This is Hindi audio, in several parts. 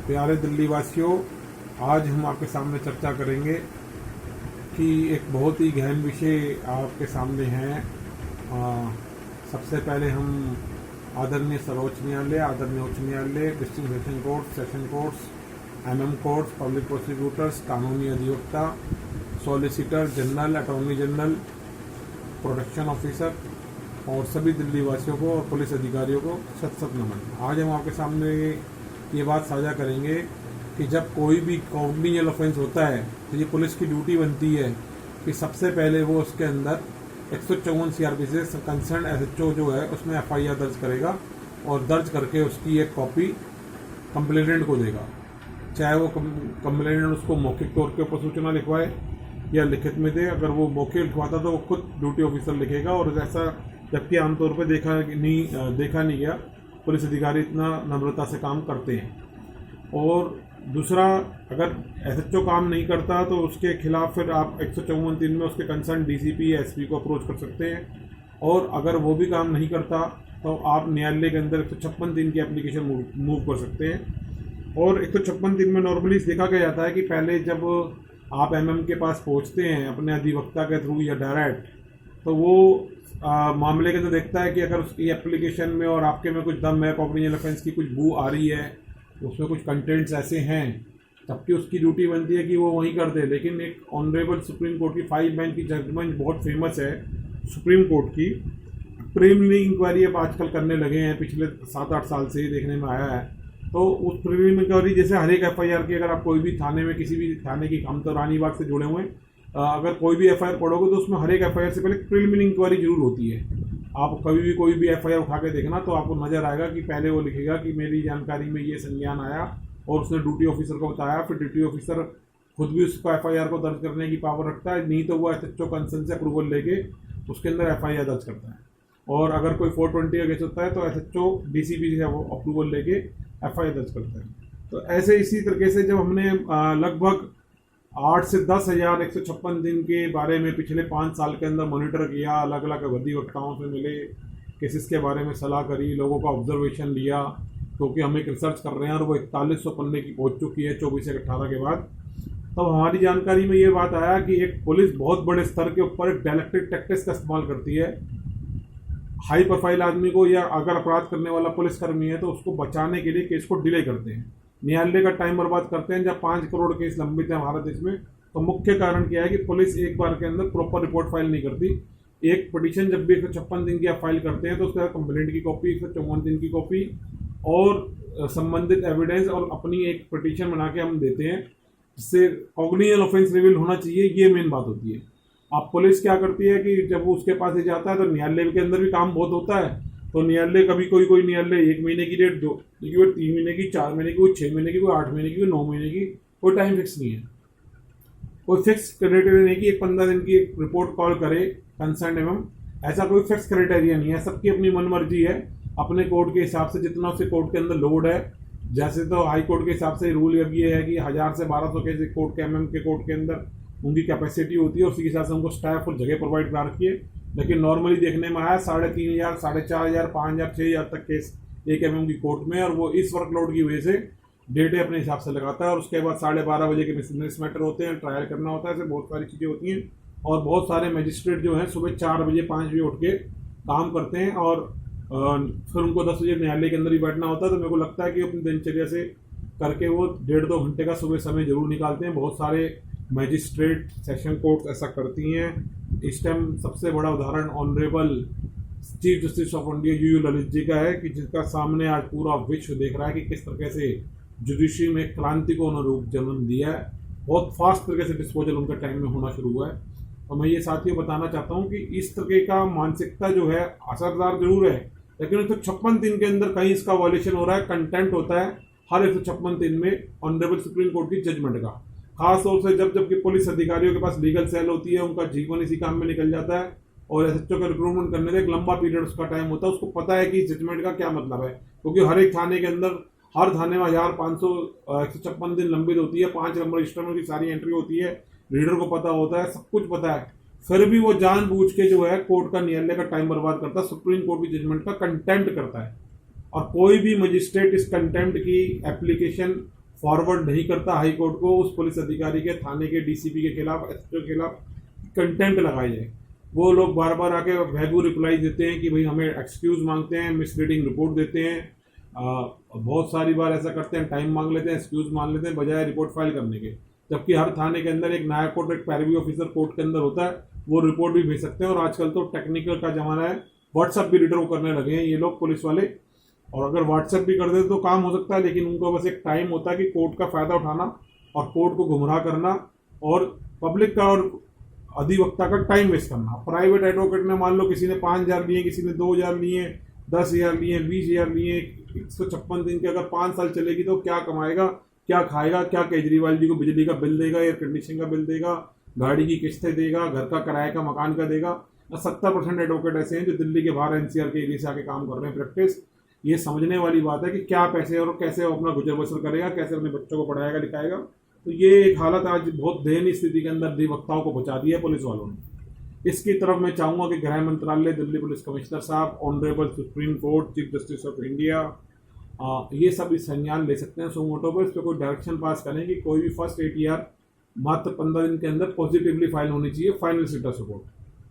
प्यारे दिल्ली वासियों, आज हम आपके सामने चर्चा करेंगे कि एक बहुत ही गहन विषय आपके सामने है। सबसे पहले हम आदरणीय सर्वोच्च न्यायालय, आदरणीय उच्च न्यायालय, district session court, session courts, MM courts, public prosecutors, कानूनी अधिवक्ता, solicitor general, attorney general, protection officer और सभी दिल्ली वासियों को और पुलिस अधिकारियों को शत शत नमन। आज हम आपके सामने ये बात साझा करेंगे कि जब कोई भी कॉग्निजल ऑफेंस होता है तो ये पुलिस की ड्यूटी बनती है कि सबसे पहले वो उसके अंदर 154 सीआरपीसी से कंसर्न एसएचओ जो है उसमें एफआईआर दर्ज करेगा और दर्ज करके उसकी एक कॉपी कंप्लेनेंट को देगा। चाहे वो कंप्लेनेंट उसको मौखिक तौर के ऊपर सूचना लिखवाए या लिखित में दे। अगर वो मौखिक लिखवाता तो वो खुद ड्यूटी ऑफिसर लिखेगा, और ऐसा जबकि आमतौर पर देखा नहीं गया, पुलिस अधिकारी इतना नम्रता से काम करते हैं। और दूसरा, अगर एसएचओ काम नहीं करता तो उसके खिलाफ फिर आप 154(3) में उसके कंसर्न डीसीपी या एसपी को अप्रोच कर सकते हैं। और अगर वो भी काम नहीं करता तो आप न्यायालय के अंदर 156(3) की एप्लीकेशन मूव कर सकते हैं। और 156(3) में नॉर्मली देखा गया जाता है कि पहले जब आप एमएम के पास पहुंचते हैं अपने अधिवक्ता के थ्रू या डायरेक्ट, तो वो मामले के तो देखता है कि अगर उसकी एप्लीकेशन में और आपके में कुछ दम है, कॉग्निजल ऑफेंस की कुछ बू आ रही है, उसमें कुछ कंटेंट्स ऐसे हैं, तबकि उसकी ड्यूटी बनती है कि वो वहीं कर दे। लेकिन एक ऑनरेबल सुप्रीम कोर्ट की 5 बेंच की जजमेंट बहुत फेमस है सुप्रीम कोर्ट की। प्रीलिमिनरी इंक्वायरी अब आजकल करने लगे हैं, पिछले 7-8 साल से ही देखने में आया है। तो उस प्रीलिमिनरी इंक्वायरी जैसे हर एक एफआईआर की, अगर आप कोई भी थाने में किसी भी थाने की, हम तो रानी बाग से जुड़े हुए हैं, अगर कोई भी एफआईआर पढ़ोगे तो उसमें हर एक एफआईआर से पहले प्रीलिमिनरी इंक्वायरी जरूर होती है। आप कभी भी कोई भी एफआईआर उठा के देखना तो आपको नजर आएगा कि पहले वो लिखेगा कि मेरी जानकारी में ये संज्ञान आया और उसने ड्यूटी ऑफिसर को बताया। फिर ड्यूटी ऑफिसर खुद भी उसको एफआईआर को दर्ज करने की पावर रखता है, नहीं तो वो एसएचओ कंसर्न से अप्रूवल लेके उसके अंदर एफआईआर दर्ज करता है। और अगर कोई 420 का केस होता है तो एसएचओ डीसीपी से वो अप्रूवल लेके एफआईआर दर्ज करता है। तो ऐसे इसी तरीके से जब हमने लगभग 8 से 10,000 156 के बारे में पिछले 5 साल के अंदर मॉनिटर किया, अलग अलग अधिवक्ताओं से मिले, केसेस के बारे में सलाह करी, लोगों का ऑब्जर्वेशन लिया, क्योंकि हम एक रिसर्च कर रहे हैं और वो 4100 पन्ने की पहुंच चुकी है 24 से 18 के बाद। तब हमारी जानकारी में ये बात आया कि एक पुलिस बहुत बड़े स्तर के ऊपर एक डायलेक्टिक टैक्टिक्स का इस्तेमाल करती है। हाई प्रोफाइल आदमी को या अगर अपराध करने वाला पुलिसकर्मी है तो उसको बचाने के लिए केस को डिले करते हैं, न्यायालय का टाइम बर्बाद करते हैं। जब 5 करोड़ केस लंबित है भारत देश में, तो मुख्य कारण क्या है कि पुलिस एक बार के अंदर प्रॉपर रिपोर्ट फाइल नहीं करती। एक पिटीशन जब भी 156 की आप फाइल करते हैं तो उसके बाद कंप्लेंट की कॉपी, 154 की कॉपी और संबंधित एविडेंस और अपनी एक पिटीशन बना के हम देते हैं, जिससे कॉग्निजल ऑफेंस रिवील होना चाहिए। ये मेन बात होती है। अब पुलिस क्या करती है कि जब वो उसके पास ही जाता है तो न्यायालय के अंदर भी काम बहुत होता है, तो न्यायालय कभी कोई न्यायालय 1 महीने की डेट दो, कोई 3 महीने की, 4 महीने की, कोई 6 महीने की, कोई 8 महीने की, कोई 9 महीने की, कोई टाइम फिक्स नहीं है। कोई फिक्स क्राइटेरिया नहीं कि एक 15 दिन की एक रिपोर्ट कॉल करे कंसर्न एवं, ऐसा कोई फिक्स क्राइटेरिया नहीं है। सबकी अपनी मनमर्जी है, अपने कोर्ट के हिसाब से जितना उसके कोर्ट के अंदर लोड है। जैसे तो हाई कोर्ट के हिसाब से रूल अब ये है कि 1000 से 1200 केस कोर्ट के एमएम के कोर्ट के अंदर उनकी कैपेसिटी होती है, उसी के हिसाब से उनको स्टाफ और जगह प्रोवाइड करा रखी है। लेकिन नॉर्मली देखने में आया 3,500, 4,500, 5,000, 6,000 तक केस एक एमएम की कोर्ट में, और वो इस वर्कलोड की वजह से डेटे अपने हिसाब से लगाता है। और उसके बाद 12:30 बजे के मिसलिनियस मैटर होते हैं, ट्रायल करना होता है, ऐसे बहुत सारी चीज़ें होती हैं। और बहुत सारे मजिस्ट्रेट जो हैं सुबह 4 बजे 5 बजे उठ के काम करते हैं, और फिर उनको 10 बजे न्यायालय के अंदर ही बैठना होता है। तो मेरे को लगता है कि अपनी दिनचर्या से करके वो 1.5-2 घंटे का सुबह समय जरूर निकालते हैं। बहुत सारे मजिस्ट्रेट, सेशन कोर्ट ऐसा करती हैं। इस टाइम सबसे बड़ा उदाहरण honourable chief justice of India U U Lalit ji का है, कि जिसका सामने आज पूरा विश्व देख रहा है कि किस तरीके से जुडिशरी में क्रांति को उन्होंने रूप जन्म दिया है। बहुत फास्ट तरीके से डिस्पोजल उनका टाइम में होना शुरू हुआ है। और मैं ये साथियों बताना चाहता हूँ कि इस तरह का मानसिकता जो है असरदार जरूर है, लेकिन 156 के अंदर कहीं इसका वॉल्यूशन हो रहा है। कंटेंट होता है हर 156 में ऑनरेबल सुप्रीम कोर्ट की जजमेंट का, खास तौर से जबकि पुलिस अधिकारियों के पास लीगल सेल होती है, उनका जीवन इसी काम में निकल जाता है, और एसएचओ का रिक्रूटमेंट करने का एक लंबा पीरियड उसका टाइम होता है। उसको पता है कि जजमेंट का क्या मतलब है, क्योंकि हर एक थाने के अंदर, हर थाने में 1500 156 दिन लंबित होती है, 5 नंबर रजिस्टर में की सारी एंट्री होती है, रीडर को पता होता है, सब कुछ पता है। फिर भी वो जानबूझ के जो है कोर्ट का, न्यायालय का टाइम बर्बाद करता है, सुप्रीम कोर्ट की जजमेंट का कंटेम्प्ट करता है। और कोई भी मजिस्ट्रेट इस कंटेम्प्ट की एप्लीकेशन फॉरवर्ड नहीं करता हाई कोर्ट को, उस पुलिस अधिकारी के, थाने के, डीसीपी के खिलाफ, एसपी के खिलाफ कंटेम्प्ट लगाई जाए। वो लोग बार बार आके वैगू रिप्लाई देते हैं कि भाई हमें एक्सक्यूज मांगते हैं, मिसलीडिंग रिपोर्ट देते हैं, बहुत सारी बार ऐसा करते हैं, टाइम मांग लेते हैं, एक्सक्यूज मांग लेते हैं बजाय रिपोर्ट फाइल करने के। जबकि हर थाने के अंदर एक नायक कोर्ट, एक पैरवी ऑफिसर कोर्ट के अंदर होता है, वो रिपोर्ट भी भेज सकते हैं। और आजकल तो टेक्निकल का जमाना है, व्हाट्सएप भी रीडर करने लगे हैं ये लोग पुलिस वाले, और अगर व्हाट्सएप भी कर देते तो काम हो सकता है, लेकिन उनको बस एक टाइम होता है कि कोर्ट का फ़ायदा उठाना और कोर्ट को गुमराह करना और पब्लिक का और अधिवक्ता का टाइम वेस्ट करना। प्राइवेट एडवोकेट ने मान लो किसी ने 5,000 लिए, किसी ने 2,000 लिए, 10,000 लिए, 20,000 लिए, 156 दिन की अगर 5 साल चलेगी तो क्या कमाएगा, क्या खाएगा, क्या केजरीवाल जी को बिजली का बिल देगा, एयर कंडीशनिंग का बिल देगा, गाड़ी की किस्तें देगा, घर का किराए का, मकान का देगा। 70% एडवोकेट ऐसे हैं जो दिल्ली के बाहर एनसीआर के एरिया से आके काम कर रहे हैं प्रैक्टिस। ये समझने वाली बात है कि क्या पैसे और कैसे वो अपना गुजर बसर करेगा, कैसे अपने बच्चों को पढ़ाएगा लिखाएगा। तो ये एक हालत आज बहुत दयनीय स्थिति के अंदर अधिवक्ताओं को पहुंचा दी है पुलिस वालों ने। इसकी तरफ मैं चाहूँगा कि गृह मंत्रालय, दिल्ली पुलिस कमिश्नर साहब, honourable supreme court, chief justice of India, ये सब इस संज्ञान ले सकते हैं सुमोटो पर। इस पर कोई डायरेक्शन पास करें कि कोई भी फर्स्ट ATR मात्र 15 दिन के अंदर पॉजिटिवली फाइल होनी चाहिए, फाइनल स्टेटस रिपोर्ट,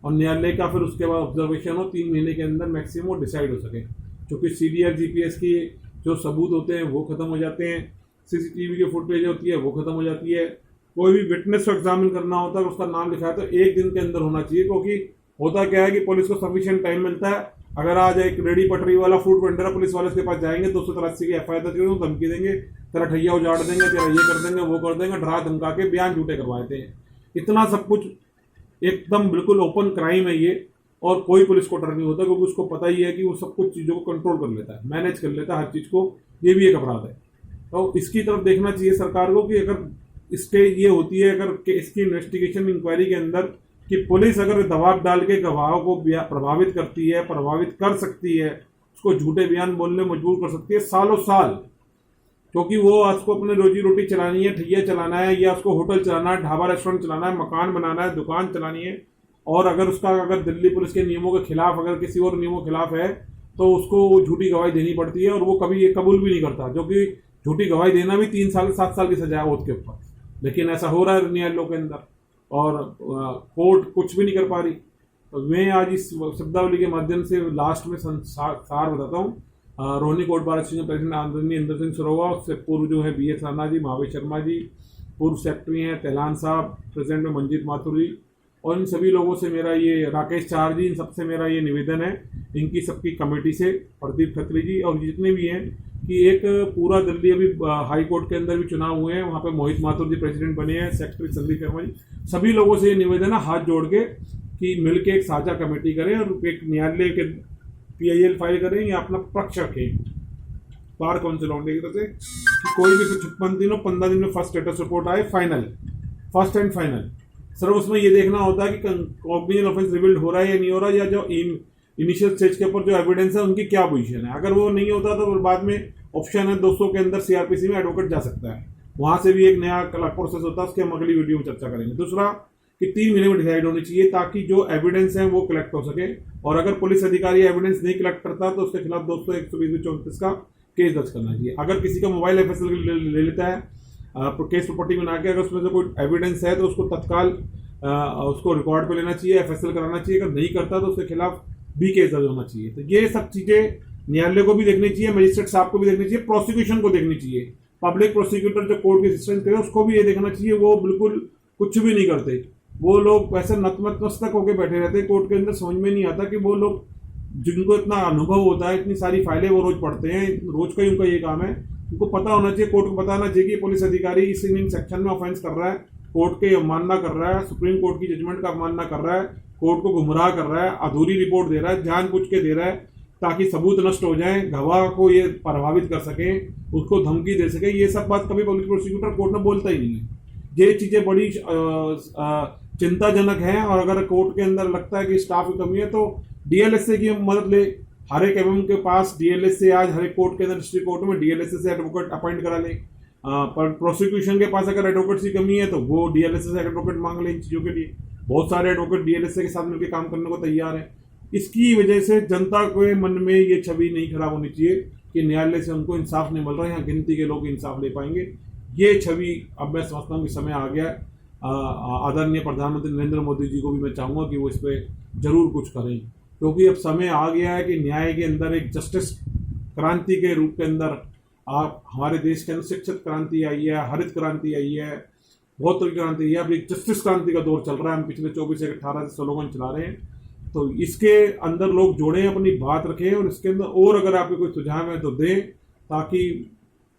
और न्यायालय का फिर उसके बाद ऑब्जर्वेशन हो 3 महीने के अंदर मैक्सिमम डिसाइड हो सके। क्योंकि CDR GPS की जो सबूत होते हैं वो खत्म हो जाते हैं, CCTV की फुटेज होती है वो खत्म हो जाती है। कोई भी विटनेस को एग्जामिन करना होता है, उसका नाम लिखा है तो 1 दिन के अंदर होना चाहिए। क्योंकि होता क्या है कि पुलिस को सफिशिएंट टाइम मिलता है। अगर आज एक रेडी पटरी वाला फ्रूट वेंडर है, पुलिस वाले उसके पास जाएंगे, 283 की FIR दर्ज करेंगे, धमकी देंगे, तेरा ठैया उजाड़ देंगे, तेरा ये कर देंगे, वो कर देंगे, डरा धमका के बयान झूठे करवाते हैं। इतना सब कुछ एकदम बिल्कुल ओपन क्राइम है ये, और कोई पुलिस को डर नहीं होता क्योंकि उसको पता ही है कि वो सब कुछ चीज़ों को कंट्रोल कर लेता है, मैनेज कर लेता है हर चीज़ को। ये भी एक अपराध है। तो इसकी तरफ देखना चाहिए सरकार को कि अगर इसके ये होती है, अगर इसकी इन्वेस्टिगेशन इंक्वायरी के अंदर कि पुलिस अगर दबाव डाल के गवाहों को प्रभावित करती है, प्रभावित कर सकती है, उसको झूठे बयान बोलने मजबूर कर सकती है सालों साल, क्योंकि वो उसको अपने रोजी रोटी चलानी है, ठैया चलाना है, या उसको होटल चलाना है, ढाबा रेस्टोरेंट चलाना है, मकान बनाना है, दुकान चलानी है। और अगर दिल्ली पुलिस के नियमों के खिलाफ, अगर किसी और नियमों के खिलाफ है तो उसको झूठी गवाही देनी पड़ती है, और वो कभी ये कबूल भी नहीं करता, जो कि झूठी गवाही देना भी 3 साल 7 साल की सजा है उसके ऊपर। लेकिन ऐसा हो रहा है न्यायालयों के अंदर, और कोर्ट कुछ भी नहीं कर पा रही। तो मैं आज इस शब्दावली के माध्यम से लास्ट में सार बताता हूँ। Rohini court bar association president आदरणीय इंद्र सिंह सरोवा, उससे पूर्व जो है BS राणा जी, महावीर शर्मा जी, पूर्व सेक्रेटरी हैं तेलान साहब, प्रेसिडेंट में मंजीत माथुर जी, और इन सभी लोगों से मेरा ये, राकेश चार जी, इन सबसे मेरा ये निवेदन है, इनकी सबकी कमेटी से, प्रदीप खत्री जी और जितने भी हैं, कि एक पूरा दिल्ली, अभी हाई कोर्ट के अंदर भी चुनाव हुए हैं, वहाँ पे मोहित माथुर जी प्रेसिडेंट बने हैं, सेक्रेटरी संदीप शर्मा जी, सभी लोगों से ये निवेदन है हाथ जोड़ के कि मिलके एक साझा कमेटी करें और एक न्यायालय के PIL फाइल करें या अपना पक्ष रखें बार काउंसिल ऑफ इंडिया की तरफ से कि कोई भी 56 दिन और 15 दिन में फर्स्ट स्टेटस रिपोर्ट आए, final, first and final. Sir उसमें ये देखना होता है कि कॉग्निजेंट ऑफेंस रिवील्ड हो रहा है या नहीं हो रहा, या जो इनिशियल स्टेज के ऊपर जो एविडेंस है उनकी क्या पोजीशन है। अगर वो नहीं होता तो बाद में ऑप्शन है 200 के अंदर CRPC में एडवोकेट जा सकता है, वहां से भी एक नया प्रोसेस होता है, उसके हम अगली वीडियो में चर्चा करेंगे। दूसरा कि 3 महीने में डिसाइड होनी चाहिए ताकि जो एविडेंस है वो कलेक्ट हो सके, और अगर पुलिस अधिकारी एविडेंस नहीं कलेक्ट करता तो उसके खिलाफ 200-120-34 का केस दर्ज करना चाहिए। अगर किसी का मोबाइल FSL ले लेता है केस प्रॉपर्टी में ना के, अगर उसमें से कोई एविडेंस है तो उसको तत्काल उसको रिकॉर्ड पे लेना चाहिए, FSL कराना चाहिए। अगर नहीं करता तो उसके खिलाफ भी केस दर्ज होना चाहिए। तो ये सब चीजें न्यायालय को भी देखनी चाहिए, मजिस्ट्रेट साहब को भी देखनी चाहिए, प्रोसिक्यूशन को देखनी चाहिए, पब्लिक प्रोसिक्यूटर जो कोर्ट की असिस्टेंस करे उसको भी ये देखना चाहिए। वो बिल्कुल कुछ भी नहीं करते, वो लोग वैसे नतमस्तक होकर बैठे रहते हैं कोर्ट के अंदर। समझ में नहीं आता कि वो लोग जिनको इतना अनुभव होता है, इतनी सारी फाइलें वो रोज पढ़ते हैं, रोज का ही उनका ये काम है, उनको पता होना चाहिए, कोर्ट को पता होना चाहिए कि पुलिस अधिकारी इस सेक्शन में ऑफेंस कर रहा है, कोर्ट की अवमानना कर रहा है, सुप्रीम कोर्ट की जजमेंट का अवमानना कर रहा है, कोर्ट को गुमराह कर रहा है, अधूरी रिपोर्ट दे रहा है, जानबूझ के दे रहा है ताकि सबूत नष्ट हो जाए, गवाह को ये प्रभावित कर सके, उसको धमकी दे सके। ये सब बात कभी पब्लिक प्रोसिक्यूटर कोर्ट में बोलता ही नहीं है। ये चीजें बड़ी चिंताजनक है, और अगर कोर्ट के अंदर लगता है कि स्टाफ की कमी है तो DLSA की मदद ले। हर एक MM के पास DLSA, आज हर एक कोर्ट के अंदर, डिस्ट्रिक्ट कोर्ट में DLSA से एडवोकेट अपॉइंट करा ले। पर प्रोसिक्यूशन के पास अगर एडवोकेट की कमी है तो वो DLSA से एडवोकेट मांग ले इन चीजों के लिए। बहुत सारे एडवोकेट DLSA के साथ मिलकर काम करने को तैयार है। इसकी वजह से जनता के मन में ये छवि नहीं खराब होनी चाहिए कि न्यायालय से उनको इंसाफ नहीं मिल रहा है, यहाँ गिनती के लोग इंसाफ ले पाएंगे। ये छवि अब मैं समझता हूँ कि समय आ गया है। आदरणीय प्रधानमंत्री नरेंद्र मोदी जी को भी मैं चाहूँगा कि वो इस पर जरूर कुछ करें, क्योंकि अब समय आ गया है कि न्याय के अंदर एक जस्टिस क्रांति के रूप के अंदर आप हमारे देश के अंदर शिक्षित क्रांति आई है, हरित क्रांति आई है, बहुत तरह की क्रांति आई है। अब एक जस्टिस क्रांति का दौर चल रहा है। हम पिछले 24 से 18 से स्लोगन चला रहे हैं, तो इसके अंदर लोग जोड़ें, अपनी बात रखें और इसके अंदर और अगर आपके कोई सुझाव है तो दें, ताकि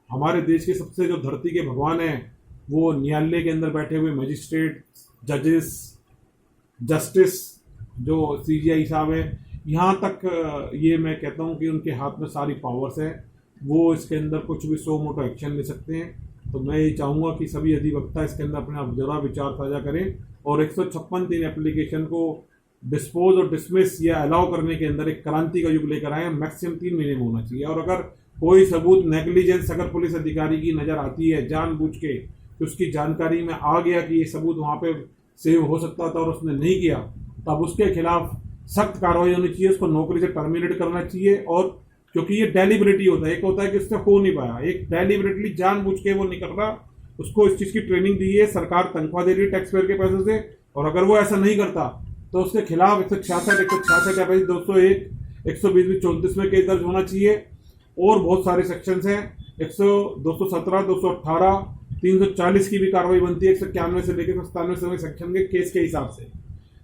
हमारे देश के सबसे जो धरती के भगवान हैं वो न्यायालय के अंदर बैठे हुए मजिस्ट्रेट, जजेस, जस्टिस जो CGI साहब हैं, यहाँ तक ये मैं कहता हूँ कि उनके हाथ में सारी पावर्स है, वो इसके अंदर कुछ भी सो मोटो एक्शन ले सकते हैं। तो मैं ये चाहूँगा कि सभी अधिवक्ता इसके अंदर अपना जरा विचार साझा करें और 156(3) एप्लीकेशन को डिस्पोज और डिसमिस या अलाउ करने के अंदर एक क्रांति का युग लेकर आए। मैक्सिमम 3 महीने में होना चाहिए। और अगर कोई सबूत नेग्लिजेंस अगर पुलिस अधिकारी की नज़र आती है जानबूझ के, कि उसकी जानकारी में आ गया कि ये सबूत वहाँ पे सेव हो सकता था और उसने नहीं किया, तब उसके खिलाफ सख्त कार्रवाई होनी चाहिए, उसको नौकरी से टर्मिनेट करना चाहिए। और क्योंकि ये डेलिबरेटली होता है, एक होता है कि उससे हो नहीं पाया, एक डेलिबरेटली जानबूझ के वो नहीं कर रहा, उसको इस चीज़ की ट्रेनिंग दी है, सरकार तनख्वाह दे रही है टैक्स पेयर के पैसे से, और अगर वो ऐसा नहीं करता तो उसके खिलाफ 166 या 201, 120, 34 में केस दर्ज होना चाहिए। और बहुत सारे सेक्शंस हैं, 217, 218, 340 की भी कार्रवाई बनती है 191 से लेकर 97 सेक्शन के केस के हिसाब से,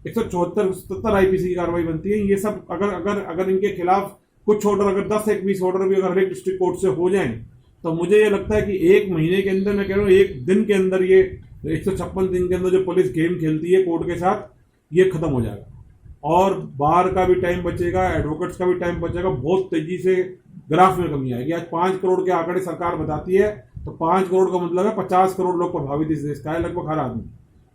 174, 77 IPC की कार्रवाई बनती है। ये सब अगर इनके खिलाफ कुछ ऑर्डर, अगर 10-20 ऑर्डर भी अगर एक डिस्ट्रिक्ट कोर्ट से हो जाएं, तो मुझे ये लगता है कि 1 महीने के अंदर, मैं कह रहा हूँ 1 दिन के अंदर, ये 156 दिन के अंदर जो पुलिस गेम खेलती है कोर्ट के साथ, ये खत्म हो जाएगा। और बार का भी टाइम बचेगा, एडवोकेट्स का भी टाइम बचेगा, बहुत तेजी से ग्राफ में कमी आएगी। आज 5 करोड़ के आंकड़े सरकार बताती है, तो 5 करोड़ का मतलब है 50 करोड़ लोग प्रभावित इस देश का है, लगभग हर आदमी।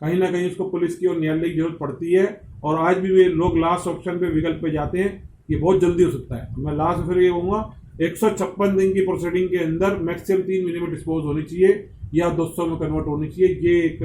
कहीं ना कहीं उसको पुलिस की और न्यायालय की जरूरत पड़ती है। और आज भी वे लोग लास्ट ऑप्शन पे विकल्प पे जाते हैं, ये बहुत जल्दी हो सकता है। मैं लास्ट फिर ये कहूँगा 156 दिन की प्रोसीडिंग के अंदर मैक्सिमम 3 महीने में डिस्पोज होनी चाहिए या 200 में कन्वर्ट होनी चाहिए। ये एक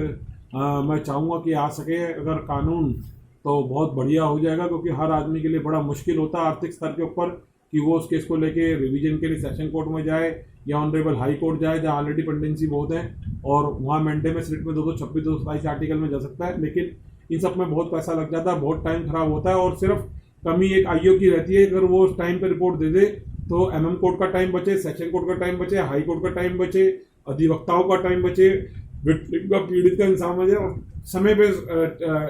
मैं चाहूँगा कि आ सके अगर कानून, तो बहुत बढ़िया हो जाएगा, क्योंकि हर आदमी के लिए बड़ा मुश्किल होता है आर्थिक स्तर के ऊपर कि वो उस केस को लेके रिवीजन के लिए सेशन कोर्ट में जाए या ऑनरेबल हाई कोर्ट जाए, जहाँ ऑलरेडी पेंडेंसी बहुत है, और वहाँ मेंटेनेंस रेट में 226, 227 आर्टिकल में जा सकता है। लेकिन इन सब में बहुत पैसा लग जाता है, बहुत टाइम खराब होता है, और सिर्फ कमी एक IO की रहती है, अगर वो टाइम पे रिपोर्ट दे दे तो MM कोर्ट का टाइम बचे, सेशन कोर्ट का टाइम बचे, हाई कोर्ट का टाइम बचे, अधिवक्ताओं का टाइम बचे, विक्टिम का, पीड़ित का इंसाफ बचे और समय पे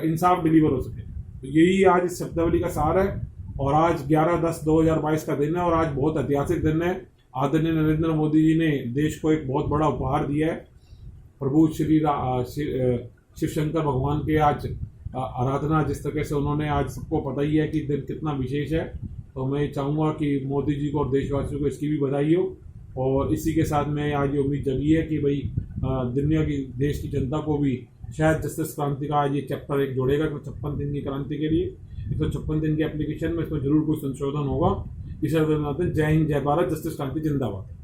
इंसाफ डिलीवर हो सके। तो यही आज इस शब्दावली का सार है। और आज 11/10/2022 का दिन है और आज बहुत ऐतिहासिक दिन है। आदरणीय नरेंद्र मोदी जी ने देश को एक बहुत बड़ा उपहार दिया है। प्रभु शिव शंकर भगवान के आज आराधना जिस तरह से उन्होंने, आज सबको पता ही है कि दिन कितना विशेष है। तो मैं चाहूँगा कि मोदी जी को और देशवासियों को इसकी भी बधाई हो। और इसी के साथ में आज ये उम्मीद जगी है कि भाई दुनिया की, देश की जनता को भी शायद जस्टिस क्रांति का आज ये चैप्टर 1 जोड़ेगा। 156 दिन की क्रांति के लिए 156 दिन की एप्लीकेशन में इसमें जरूर कोई संशोधन होगा। इस जय हिंद, जय भारत, जस्टिस क्रांति जिंदाबाद।